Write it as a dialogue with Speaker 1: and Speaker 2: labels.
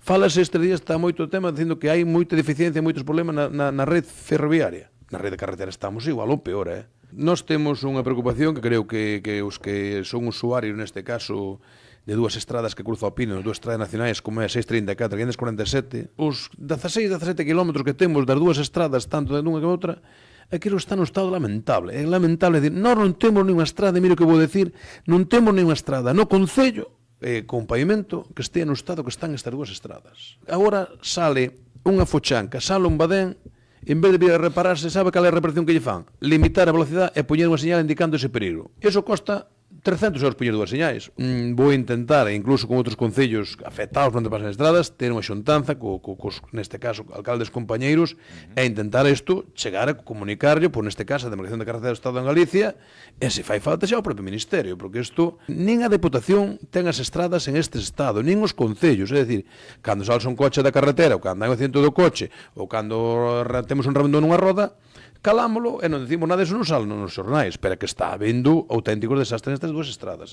Speaker 1: Falase estes días, está moito o tema dicindo que hai moita deficiencia, moitos problemas na rede ferroviaria. Na rede de carretera estamos igual ou peor, Nós temos unha preocupación que creo que os que son usuarios, neste caso, de dúas estradas que cruza o Pino, dúas estradas nacionais como é a 634 e a 547, os 16-17 km que temos das dúas estradas, tanto de unha que outra, aquilo está no estado lamentable. É lamentable, é dicir, nós non temos ninguna estrada, mire o que vou decir, non temos ninguna estrada no concello, con pavimento, que estea no estado que están estas dúas estradas. Agora sale unha fochanca, sale un badén, en vez de vir a repararse, sabe cal é a reparación que lle fan? Limitar a velocidade e poñer unha señal indicando ese perigo. Iso costa 300 euros poñer dúas señais. Vou intentar, incluso con outros concellos afectados onde pasan estradas, ter unha xuntanza neste caso, alcaldes compañeiros, e intentar isto, chegar a comunicarlo, por neste caso, a Demarcación de Carretera do Estado en Galicia, e se fai falta xa o propio Ministerio, porque isto, nin a Deputación ten as estradas en este estado, nin os concellos, é dicir, cando salsa un coche da carretera, ou cando hai un accidente do coche, ou cando temos un rebendo nunha roda, calámolo e non dicimos nada, eso non sale nos xornais, pero que está habendo auténticos desastres nestas dúas estradas.